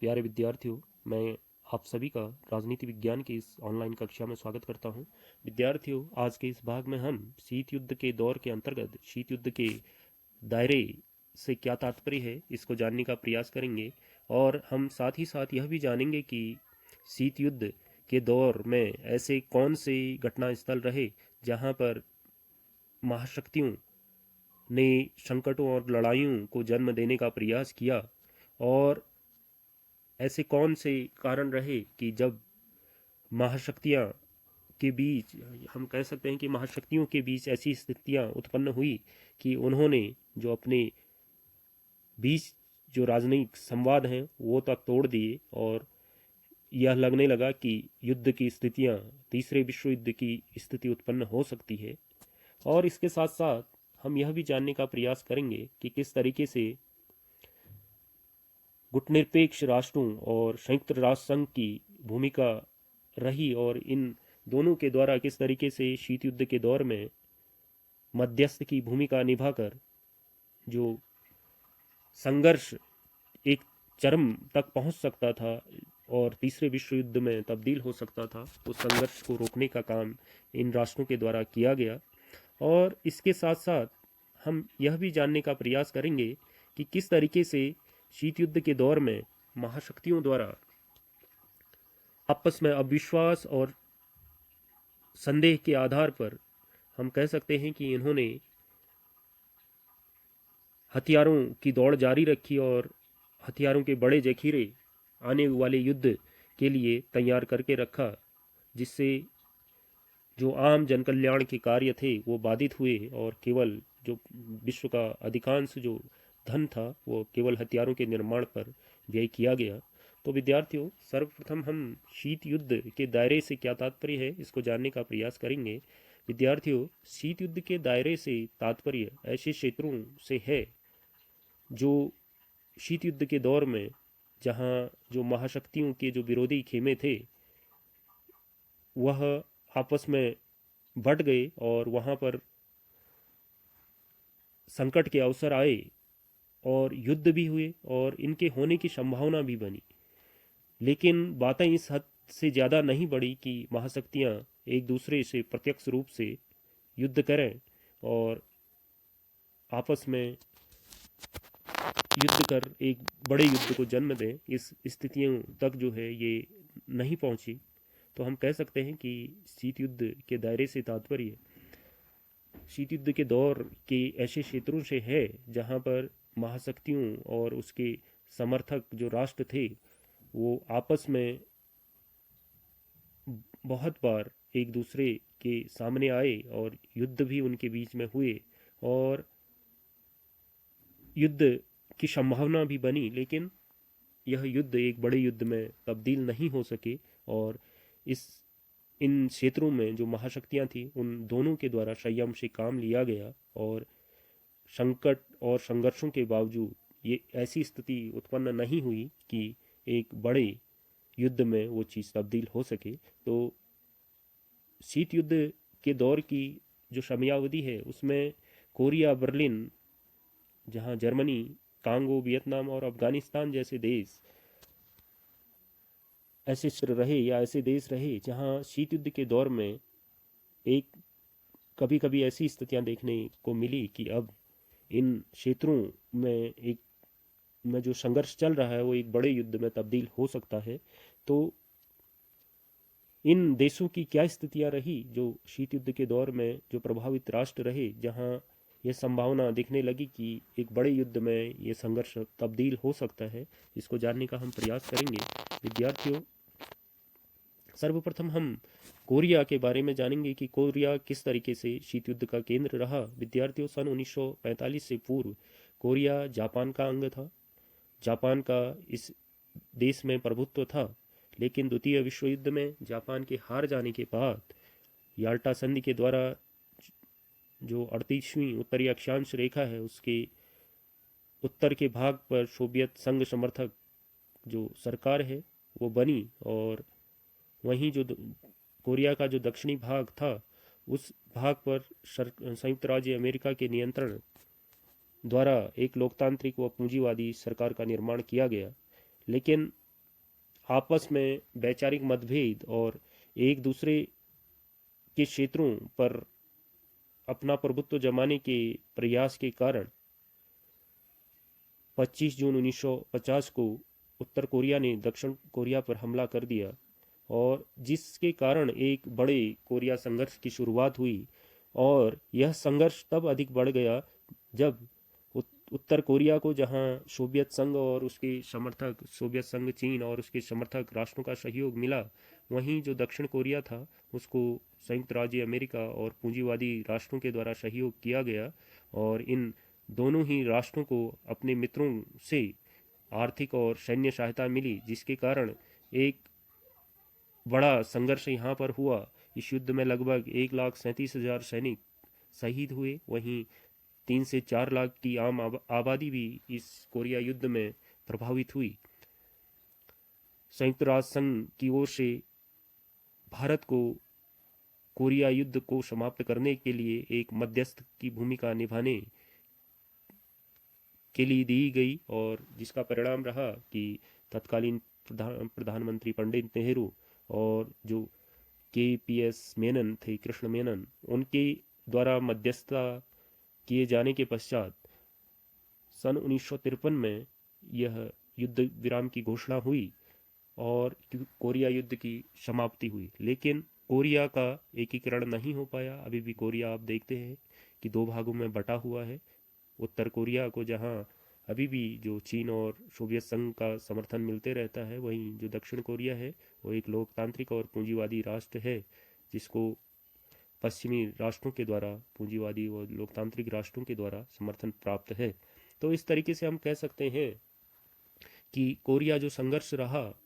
प्यारे विद्यार्थियों, मैं आप सभी का राजनीति विज्ञान की इस ऑनलाइन कक्षा में स्वागत करता हूं। विद्यार्थियों, आज के इस भाग में हम शीत युद्ध के दौर के अंतर्गत शीत युद्ध के दायरे से क्या तात्पर्य है, इसको जानने का प्रयास करेंगे। और हम साथ ही साथ यह भी जानेंगे कि शीत युद्ध के दौर में ऐसे कौन से घटना स्थल रहे जहां पर महाशक्तियों ने संकटों और लड़ाइयों को जन्म देने का प्रयास किया, और ऐसे कौन से कारण रहे कि जब महाशक्तियाँ के बीच, हम कह सकते हैं कि महाशक्तियों के बीच ऐसी स्थितियाँ उत्पन्न हुई कि उन्होंने जो अपने बीच जो राजनयिक संवाद हैं वो तक तोड़ दिए, और यह लगने लगा कि युद्ध की स्थितियाँ, तीसरे विश्व युद्ध की स्थिति उत्पन्न हो सकती है। और इसके साथ साथ हम यह भी जानने का प्रयास करेंगे कि किस तरीके से गुटनिरपेक्ष राष्ट्रों और संयुक्त राष्ट्र संघ की भूमिका रही, और इन दोनों के द्वारा किस तरीके से शीत युद्ध के दौर में मध्यस्थ की भूमिका निभाकर जो संघर्ष एक चरम तक पहुंच सकता था और तीसरे विश्व युद्ध में तब्दील हो सकता था, उस संघर्ष को रोकने का काम इन राष्ट्रों के द्वारा किया गया। और इसके साथ साथ हम यह भी जानने का प्रयास करेंगे कि किस तरीके से शीत युद्ध के दौर में महाशक्तियों द्वारा आपस में अविश्वास और संदेह के आधार पर हम कह सकते हैं कि इन्होंने हथियारों की दौड़ जारी रखी और हथियारों के बड़े जखीरे आने वाले युद्ध के लिए तैयार करके रखा, जिससे जो आम जनकल्याण के कार्य थे वो बाधित हुए, और केवल जो विश्व का अधिकांश जो धन था वो केवल हथियारों के निर्माण पर व्यय किया गया। तो विद्यार्थियों, सर्वप्रथम हम शीत युद्ध के दायरे से क्या तात्पर्य है इसको जानने का प्रयास करेंगे। विद्यार्थियों, शीत युद्ध के दायरे से तात्पर्य ऐसे क्षेत्रों से है जो शीत युद्ध के दौर में, जहां जो महाशक्तियों के जो विरोधी खेमे थे वह आपस में बढ़ गए, और वहां पर संकट के अवसर आए और युद्ध भी हुए और इनके होने की संभावना भी बनी। लेकिन बातें इस हद से ज़्यादा नहीं बढ़ी कि महाशक्तियाँ एक दूसरे से प्रत्यक्ष रूप से युद्ध करें और आपस में युद्ध कर एक बड़े युद्ध को जन्म दें। इस स्थितियों तक जो है ये नहीं पहुंची। तो हम कह सकते हैं कि शीत युद्ध के दायरे से तात्पर्य शीत युद्ध के दौर के ऐसे क्षेत्रों से है जहां पर महाशक्तियों और उसके समर्थक जो राष्ट्र थे वो आपस में बहुत बार एक दूसरे के सामने आए और युद्ध भी उनके बीच में हुए, और युद्ध की संभावना भी बनी, लेकिन यह युद्ध एक बड़े युद्ध में तब्दील नहीं हो सके। और इस इन क्षेत्रों में जो महाशक्तियां थी उन दोनों के द्वारा संयम से काम लिया गया, और संकट और संघर्षों के बावजूद ये ऐसी स्थिति उत्पन्न नहीं हुई कि एक बड़े युद्ध में वो चीज़ तब्दील हो सके। तो शीत युद्ध के दौर की जो समयावधि है उसमें कोरिया, बर्लिन, जहां जर्मनी, कांगो, वियतनाम और अफगानिस्तान जैसे देश ऐसे क्षेत्र रहे या ऐसे देश रहे जहां शीत युद्ध के दौर में एक कभी कभी ऐसी स्थितियां देखने को मिली कि अब इन क्षेत्रों में एक में जो संघर्ष चल रहा है वो एक बड़े युद्ध में तब्दील हो सकता है। तो इन देशों की क्या स्थितियां रही जो शीत युद्ध के दौर में जो प्रभावित राष्ट्र रहे, जहां यह संभावना दिखने लगी कि एक बड़े युद्ध में ये संघर्ष तब्दील हो सकता है, इसको जानने का हम प्रयास करेंगे। विद्यार्थियों, सर्वप्रथम हम कोरिया के बारे में जानेंगे कि कोरिया किस तरीके से शीत युद्ध का केंद्र रहा। विद्यार्थियों, सन 1945 से पूर्व कोरिया जापान का अंग था। जापान का इस देश में प्रभुत्व था, लेकिन द्वितीय विश्व युद्ध में जापान के हार जाने के बाद याल्टा संधि के द्वारा जो 38वीं उत्तरी अक्षांश रेखा है उसके उत्तर के भाग पर सोवियत संघ समर्थक जो सरकार है वो बनी, और वहीं जो कोरिया का जो दक्षिणी भाग था उस भाग पर संयुक्त राज्य अमेरिका के नियंत्रण द्वारा एक लोकतांत्रिक व पूंजीवादी सरकार का निर्माण किया गया। लेकिन आपस में वैचारिक मतभेद और एक दूसरे के क्षेत्रों पर अपना प्रभुत्व जमाने के प्रयास के कारण 25 जून 1950 को उत्तर कोरिया ने दक्षिण कोरिया पर हमला कर दिया, और जिसके कारण एक बड़े कोरिया संघर्ष की शुरुआत हुई। और यह संघर्ष तब अधिक बढ़ गया जब उत्तर कोरिया को जहां सोवियत संघ और उसके समर्थक सोवियत संघ, चीन और उसके समर्थक राष्ट्रों का सहयोग मिला, वहीं जो दक्षिण कोरिया था उसको संयुक्त राज्य अमेरिका और पूंजीवादी राष्ट्रों के द्वारा सहयोग किया गया। और इन दोनों ही राष्ट्रों को अपने मित्रों से आर्थिक और सैन्य सहायता मिली, जिसके कारण एक बड़ा संघर्ष यहाँ पर हुआ। इस युद्ध में लगभग 1,37,000 सैनिक शहीद हुए। वहीं 3 से 4 लाख की आम आबादी भी इस कोरिया युद्ध में प्रभावित हुई। संयुक्त राष्ट्र संघ की ओर से भारत को कोरिया युद्ध को समाप्त करने के लिए एक मध्यस्थ की भूमिका निभाने के लिए दी गई, और जिसका परिणाम रहा कि तत्कालीन प्रधानमंत्री पंडित नेहरू और जो KPS मेनन थे, कृष्ण मेनन, उनके द्वारा मध्यस्थता किए जाने के पश्चात सन 1953 में यह युद्ध विराम की घोषणा हुई और कोरिया युद्ध की समाप्ति हुई। लेकिन कोरिया का एकीकरण नहीं हो पाया। अभी भी कोरिया आप देखते हैं कि दो भागों में बटा हुआ है। उत्तर कोरिया को जहां अभी भी जो चीन और सोवियत संघ का समर्थन मिलते रहता है, वहीं जो दक्षिण कोरिया है वो एक लोकतांत्रिक और पूंजीवादी राष्ट्र है, जिसको पश्चिमी राष्ट्रों के द्वारा, पूंजीवादी और लोकतांत्रिक राष्ट्रों के द्वारा समर्थन प्राप्त है। तो इस तरीके से हम कह सकते हैं कि कोरिया जो संघर्ष रहा,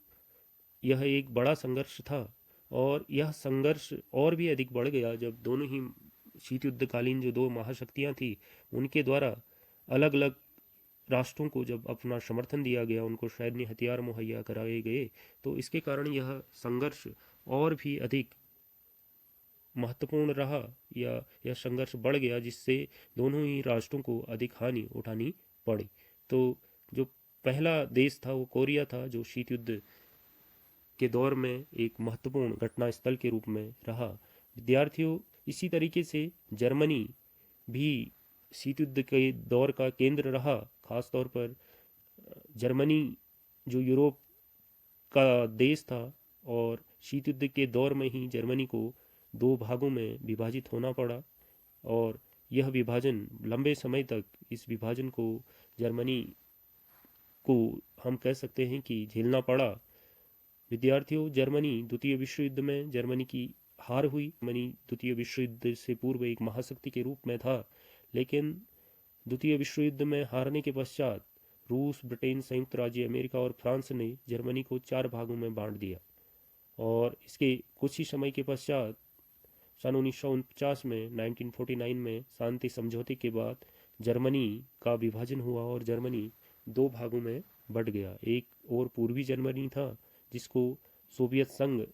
यह एक बड़ा संघर्ष था। और यह संघर्ष और भी अधिक बढ़ गया जब दोनों ही शीत युद्धकालीन जो दो महाशक्तियां थी, उनके द्वारा अलग अलग राष्ट्रों को जब अपना समर्थन दिया गया, उनको सैन्य हथियार मुहैया कराए गए, तो इसके कारण यह संघर्ष और भी अधिक महत्वपूर्ण रहा, या यह संघर्ष बढ़ गया, जिससे दोनों ही राष्ट्रों को अधिक हानि उठानी पड़ी। तो जो पहला देश था वो कोरिया था, जो शीत युद्ध के दौर में एक महत्वपूर्ण घटना स्थल के रूप में रहा। विद्यार्थियों, इसी तरीके से जर्मनी भी शीत युद्ध के दौर का केंद्र रहा। खासतौर पर जर्मनी जो यूरोप का देश था, और शीत युद्ध के दौर में ही जर्मनी को दो भागों में विभाजित होना पड़ा, और यह विभाजन लंबे समय तक, इस विभाजन को जर्मनी को हम कह सकते हैं कि झेलना पड़ा। विद्यार्थियों, जर्मनी द्वितीय विश्व युद्ध में जर्मनी की हार हुई। जर्मनी द्वितीय विश्व युद्ध से पूर्व एक महाशक्ति के रूप में था, लेकिन द्वितीय विश्व युद्ध में हारने के पश्चात रूस, ब्रिटेन, संयुक्त राज्य अमेरिका और फ्रांस ने जर्मनी को 4 भागों में बांट दिया। और इसके कुछ ही समय के पश्चात सन 1949 में 1949 में शांति समझौते के बाद जर्मनी का विभाजन हुआ और जर्मनी 2 भागों में बट गया। एक और पूर्वी जर्मनी था, जिसको सोवियत संघ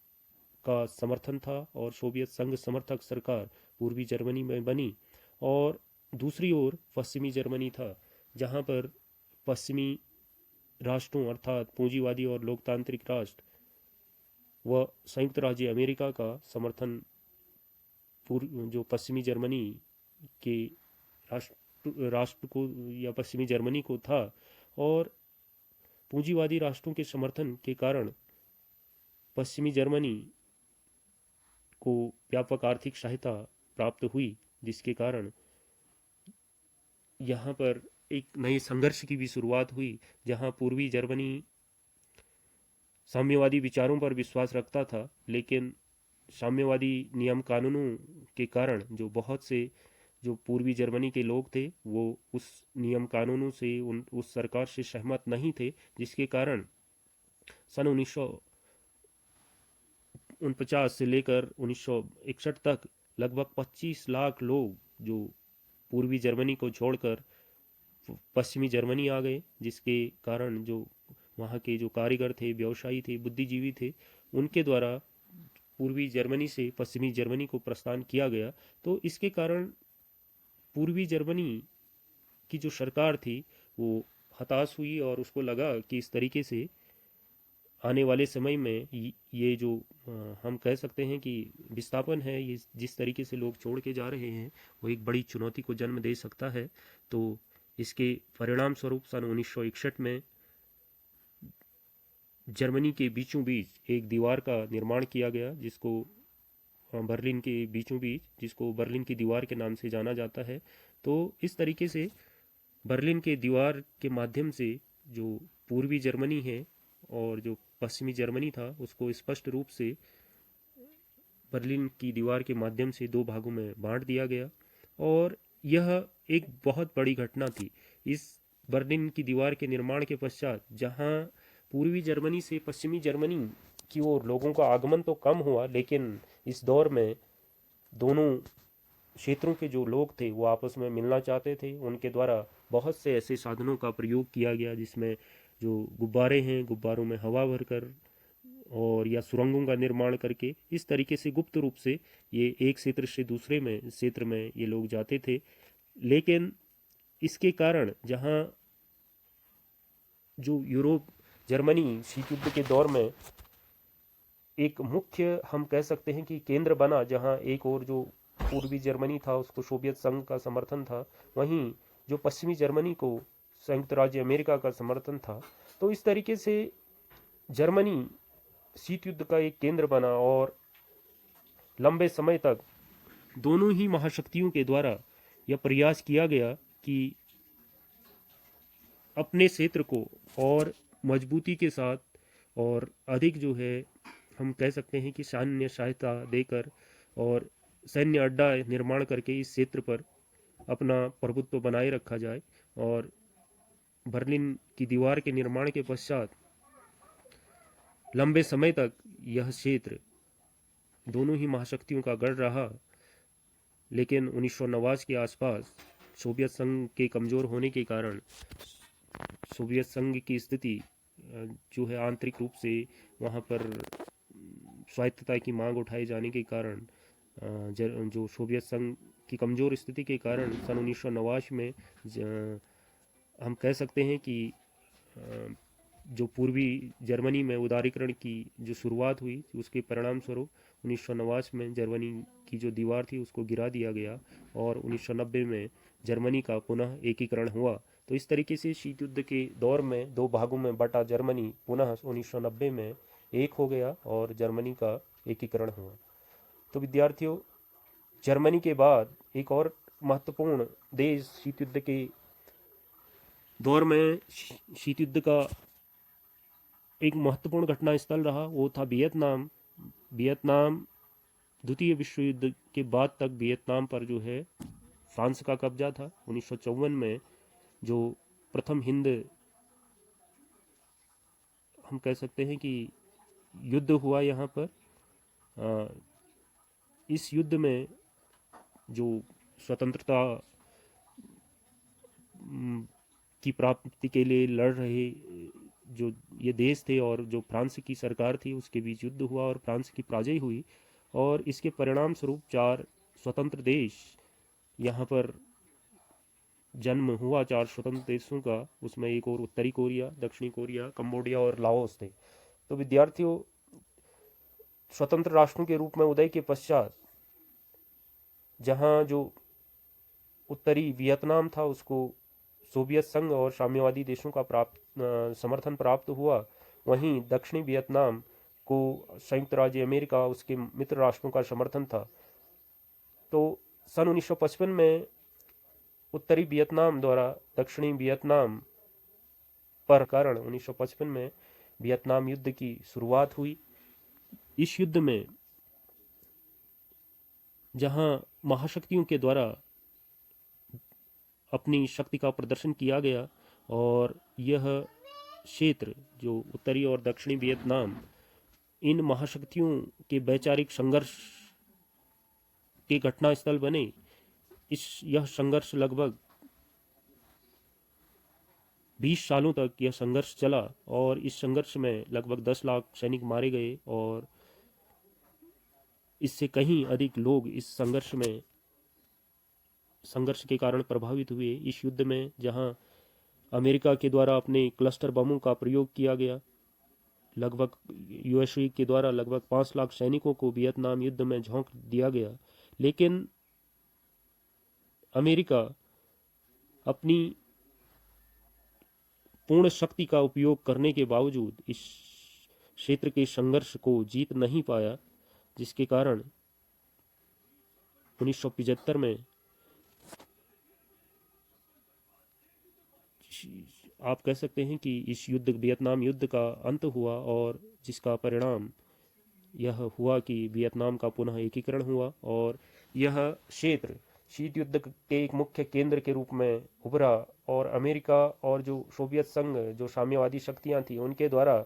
का समर्थन था और सोवियत संघ समर्थक सरकार पूर्वी जर्मनी में बनी, और दूसरी ओर पश्चिमी जर्मनी था, जहां पर पश्चिमी राष्ट्रों अर्थात पूंजीवादी और लोकतांत्रिक राष्ट्र व संयुक्त राज्य अमेरिका का समर्थन जो पश्चिमी जर्मनी के राष्ट्र को या पश्चिमी जर्मनी को था। और पूंजीवादी राष्ट्रों के समर्थन के कारण पश्चिमी जर्मनी को व्यापक आर्थिक सहायता प्राप्त हुई, जिसके कारण यहाँ पर एक नए संघर्ष की भी शुरुआत हुई, जहाँ पूर्वी जर्मनी साम्यवादी विचारों पर विश्वास रखता था, लेकिन साम्यवादी नियम कानूनों के कारण जो बहुत से जो पूर्वी जर्मनी के लोग थे, वो उस नियम कानूनों से उस सरकार से सहमत नहीं थे, जिसके कारण सन 1949 से लेकर 1961 तक लगभग 25 लाख लोग जो पूर्वी जर्मनी को छोड़कर पश्चिमी जर्मनी आ गए, जिसके कारण जो वहाँ के जो कारीगर थे, व्यवसायी थे, बुद्धिजीवी थे, उनके द्वारा पूर्वी जर्मनी से पश्चिमी जर्मनी को प्रस्थान किया गया। तो इसके कारण पूर्वी जर्मनी की जो सरकार थी वो हताश हुई, और उसको लगा कि इस तरीके से आने वाले समय में ये जो हम कह सकते हैं कि विस्थापन है, ये जिस तरीके से लोग छोड़ के जा रहे हैं वो एक बड़ी चुनौती को जन्म दे सकता है। तो इसके परिणाम स्वरूप सन 1961 में जर्मनी के बीचों बीच एक दीवार का निर्माण किया गया, जिसको बर्लिन के बीचों बीच, जिसको बर्लिन की दीवार के नाम से जाना जाता है। तो इस तरीके से बर्लिन के दीवार के माध्यम से जो पूर्वी जर्मनी है और जो पश्चिमी जर्मनी था उसको स्पष्ट रूप से बर्लिन की दीवार के माध्यम से दो भागों में बांट दिया गया। और यह एक बहुत बड़ी घटना थी। इस बर्लिन की दीवार के निर्माण के पश्चात जहां पूर्वी जर्मनी से पश्चिमी जर्मनी की ओर लोगों का आगमन तो कम हुआ, लेकिन इस दौर में दोनों क्षेत्रों के जो लोग थे वो आपस में मिलना चाहते थे। उनके द्वारा बहुत से ऐसे साधनों का प्रयोग किया गया जिसमें जो गुब्बारे हैं, गुब्बारों में हवा भरकर और या सुरंगों का निर्माण करके इस तरीके से गुप्त रूप से ये एक क्षेत्र से दूसरे में क्षेत्र में ये लोग जाते थे। लेकिन इसके कारण जहाँ जो यूरोप जर्मनी शीत युद्ध के दौर में एक मुख्य हम कह सकते हैं कि केंद्र बना, जहाँ एक और जो पूर्वी जर्मनी था उसको सोवियत संघ का समर्थन था, वहीं जो पश्चिमी जर्मनी को संयुक्त राज्य अमेरिका का समर्थन था। तो इस तरीके से जर्मनी शीत युद्ध का एक केंद्र बना और लंबे समय तक दोनों ही महाशक्तियों के द्वारा यह प्रयास किया गया कि अपने क्षेत्र को और मजबूती के साथ और अधिक जो है हम कह सकते हैं कि सैन्य सहायता देकर और सैन्य अड्डा निर्माण करके इस क्षेत्र पर अपना प्रभुत्व बनाए रखा जाए। और बर्लिन की दीवार के निर्माण के पश्चात लंबे समय तक यह क्षेत्र दोनों ही महाशक्तियों का गढ़ रहा। लेकिन 1989 के आसपास सोवियत संघ के कमज़ोर होने के कारण सोवियत संघ की स्थिति जो है आंतरिक रूप से वहाँ पर स्वायत्तता की मांग उठाए जाने के कारण जो सोवियत संघ की कमज़ोर स्थिति के कारण सन 1989 में हम कह सकते हैं कि जो पूर्वी जर्मनी में उदारीकरण की जो शुरुआत हुई उसके परिणाम स्वरूप 1989 में जर्मनी की जो दीवार थी उसको गिरा दिया गया और 1990 में जर्मनी का पुनः एकीकरण हुआ। तो इस तरीके से शीत युद्ध के दौर में दो भागों में बटा जर्मनी पुनः 1990 में एक हो गया और जर्मनी का एकीकरण हुआ। तो विद्यार्थियों, जर्मनी के बाद एक और महत्वपूर्ण देश शीत युद्ध के दौर में शीत युद्ध का एक महत्वपूर्ण घटना स्थल रहा, वो था वियतनाम। वियतनाम द्वितीय विश्व युद्ध के बाद तक वियतनाम पर जो है फ्रांस का कब्जा था। 1954 में जो प्रथम हिंद हम कह सकते हैं कि युद्ध हुआ यहाँ पर, इस युद्ध में जो स्वतंत्रता की प्राप्ति के लिए लड़ रहे जो ये देश थे और जो फ्रांस की सरकार थी उसके बीच युद्ध हुआ और फ्रांस की पराजय हुई। और इसके परिणाम स्वरूप 4 स्वतंत्र देश यहाँ पर जन्म हुआ, 4 स्वतंत्र देशों का। उसमें एक और उत्तरी कोरिया, दक्षिणी कोरिया, कंबोडिया और लाओस थे। तो विद्यार्थियों, स्वतंत्र राष्ट्रों के रूप में उदय के पश्चात जहाँ जो उत्तरी वियतनाम था उसको सोवियत संघ और साम्यवादी देशों का समर्थन प्राप्त हुआ, वहीं दक्षिणी वियतनाम को संयुक्त राज्य अमेरिका उसके मित्र राष्ट्रों का समर्थन था। तो सन 1955 में उत्तरी वियतनाम द्वारा दक्षिणी वियतनाम पर कारण 1955 में वियतनाम युद्ध की शुरुआत हुई। इस युद्ध में जहां महाशक्तियों के द्वारा अपनी शक्ति का प्रदर्शन किया गया और यह क्षेत्र जो उत्तरी और दक्षिणी वियतनाम इन महाशक्तियों के वैचारिक संघर्ष के घटना स्थल बने। यह संघर्ष लगभग 20 सालों तक यह संघर्ष चला और इस संघर्ष में लगभग 10 लाख सैनिक मारे गए और इससे कहीं अधिक लोग इस संघर्ष के कारण प्रभावित हुए। इस युद्ध में जहां अमेरिका के द्वारा अपने क्लस्टर बमों का प्रयोग किया गया लगभग यूएसए के द्वारा लगभग 5 लाख सैनिकों को वियतनाम युद्ध में झोंक दिया गया, लेकिन अमेरिका अपनी पूर्ण शक्ति का उपयोग करने के बावजूद इस क्षेत्र के संघर्ष को जीत नहीं पाया, जिसके कारण 1975 में आप कह सकते हैं कि इस युद्ध वियतनाम युद्ध का अंत हुआ, और जिसका परिणाम यह हुआ कि वियतनाम का पुनः एकीकरण हुआ और यह क्षेत्र शीत युद्ध के एक मुख्य केंद्र के रूप में उभरा। और अमेरिका और जो सोवियत संघ, जो साम्यवादी शक्तियां थी, उनके द्वारा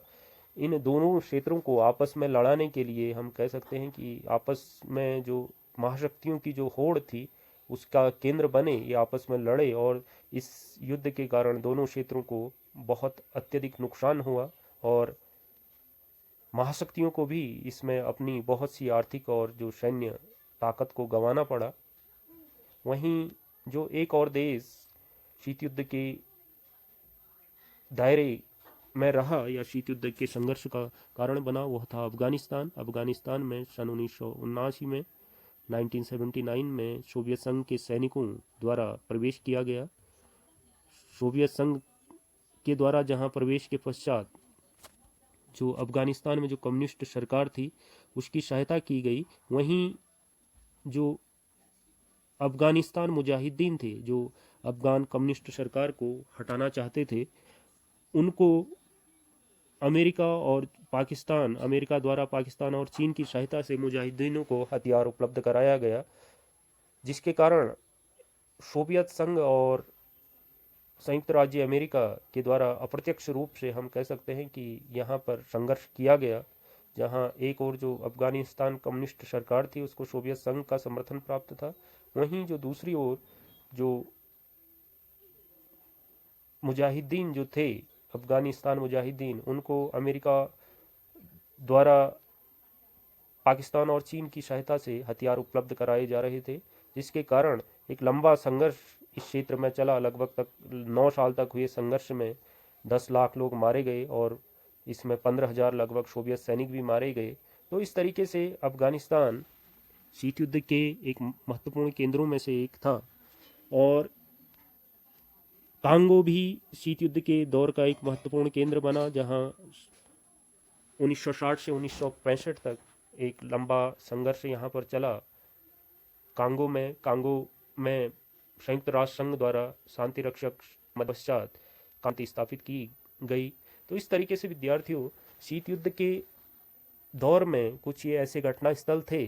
इन दोनों क्षेत्रों को आपस में लड़ाने के लिए हम कह सकते हैं कि आपस में जो महाशक्तियों की जो होड़ थी उसका केंद्र बने, ये आपस में लड़े, और इस युद्ध के कारण दोनों क्षेत्रों को बहुत अत्यधिक नुकसान हुआ और महाशक्तियों को भी इसमें अपनी बहुत सी आर्थिक और जो सैन्य ताकत को गंवाना पड़ा। वहीं जो एक और देश शीत युद्ध के दायरे में रहा या शीत युद्ध के संघर्ष का कारण बना, वह था अफगानिस्तान। अफगानिस्तान में सन 1979 में 1979 में सोवियत संघ के सैनिकों द्वारा प्रवेश किया गया। सोवियत संघ के द्वारा जहां प्रवेश के पश्चात जो अफगानिस्तान में जो कम्युनिस्ट सरकार थी उसकी सहायता की गई, वहीं जो अफगानिस्तान मुजाहिदीन थे, जो अफगान कम्युनिस्ट सरकार को हटाना चाहते थे, उनको अमेरिका और पाकिस्तान, अमेरिका द्वारा पाकिस्तान और चीन की सहायता से मुजाहिदीनों को हथियार उपलब्ध कराया गया, जिसके कारण सोवियत संघ और संयुक्त राज्य अमेरिका के द्वारा अप्रत्यक्ष रूप से हम कह सकते हैं कि यहाँ पर संघर्ष किया गया, जहाँ एक और जो अफगानिस्तान कम्युनिस्ट सरकार थी उसको सोवियत संघ का समर्थन प्राप्त था, वहीं जो दूसरी ओर जो मुजाहिदीन जो थे, अफगानिस्तान मुजाहिदीन, उनको अमेरिका द्वारा पाकिस्तान और चीन की सहायता से हथियार उपलब्ध कराए जा रहे थे, जिसके कारण एक लंबा संघर्ष इस क्षेत्र में चला। लगभग तक 9 साल तक हुए संघर्ष में 10 लाख लोग मारे गए और इसमें 15,000 लगभग सोवियत सैनिक भी मारे गए। तो इस तरीके से अफगानिस्तान शीत युद्ध के एक महत्वपूर्ण केंद्रों में से एक था। और कांगो भी शीत युद्ध के दौर का एक महत्वपूर्ण केंद्र बना, जहां 1960 से 1965 तक एक लंबा संघर्ष यहाँ पर चला। कांगो में संयुक्त राष्ट्र संघ द्वारा शांति रक्षक पश्चात शांति स्थापित की गई। तो इस तरीके से विद्यार्थियों, शीत युद्ध के दौर में कुछ ये ऐसे घटना स्थल थे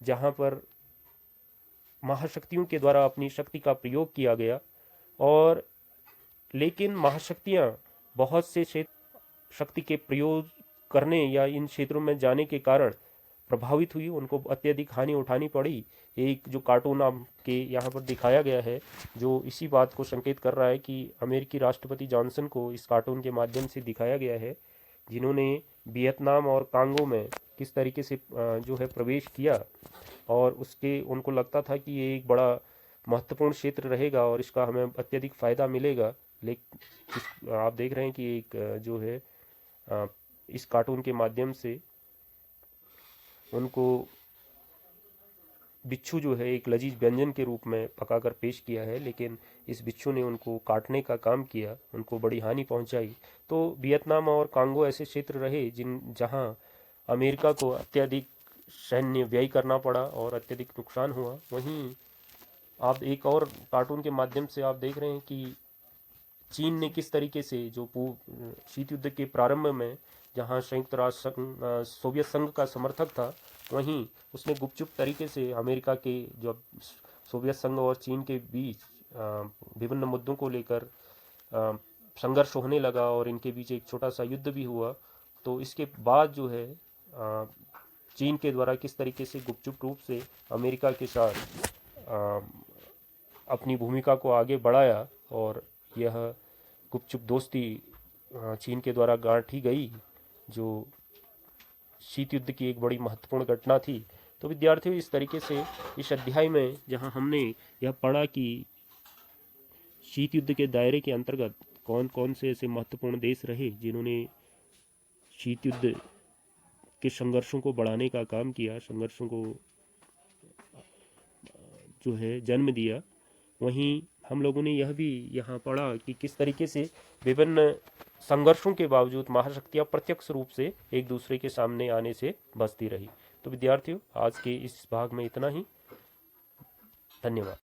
जहाँ पर महाशक्तियों के द्वारा अपनी शक्ति का प्रयोग किया गया, और लेकिन महाशक्तियाँ बहुत से क्षेत्र शक्ति के प्रयोग करने या इन क्षेत्रों में जाने के कारण प्रभावित हुई, उनको अत्यधिक हानि उठानी पड़ी। एक जो कार्टून के यहाँ पर दिखाया गया है, जो इसी बात को संकेत कर रहा है कि अमेरिकी राष्ट्रपति जॉनसन को इस कार्टून के माध्यम से दिखाया गया है, जिन्होंने वियतनाम और कांगो में किस तरीके से जो है प्रवेश किया, और उसके उनको लगता था कि ये एक बड़ा महत्वपूर्ण क्षेत्र रहेगा और इसका हमें अत्यधिक फ़ायदा मिलेगा। लेकिन आप देख रहे हैं कि एक जो है इस कार्टून के माध्यम से उनको बिच्छू जो है एक लजीज व्यंजन के रूप में पकाकर पेश किया है, लेकिन इस बिच्छू ने उनको काटने का काम किया, उनको बड़ी हानि पहुंचाई। तो वियतनाम और कांगो ऐसे क्षेत्र रहे जहां अमेरिका को अत्यधिक सैन्य व्यय करना पड़ा और अत्यधिक नुकसान हुआ। वहीं आप एक और कार्टून के माध्यम से आप देख रहे हैं कि चीन ने किस तरीके से जो शीत युद्ध के प्रारंभ में जहां संयुक्त राष्ट्र सोवियत संघ का समर्थक था, वहीं उसने गुपचुप तरीके से अमेरिका के जो सोवियत संघ और चीन के बीच विभिन्न मुद्दों को लेकर संघर्ष होने लगा और इनके बीच एक छोटा सा युद्ध भी हुआ। तो इसके बाद जो है चीन के द्वारा किस तरीके से गुपचुप रूप से अमेरिका के साथ अपनी भूमिका को आगे बढ़ाया, और यह गुपचुप दोस्ती चीन के द्वारा गांठी गई, जो शीत युद्ध की एक बड़ी महत्वपूर्ण घटना थी। तो विद्यार्थियों, इस तरीके से इस अध्याय में जहां हमने यह पढ़ा कि शीत युद्ध के दायरे के अंतर्गत कौन कौन से ऐसे महत्वपूर्ण देश रहे जिन्होंने शीत युद्ध के संघर्षों को बढ़ाने का काम किया, संघर्षों को जो है जन्म दिया, वहीं हम लोगों ने यह भी यहाँ पढ़ा कि किस तरीके से विभिन्न संघर्षों के बावजूद महाशक्तियाँ प्रत्यक्ष रूप से एक दूसरे के सामने आने से बचती रही। तो विद्यार्थियों, आज के इस भाग में इतना ही। धन्यवाद।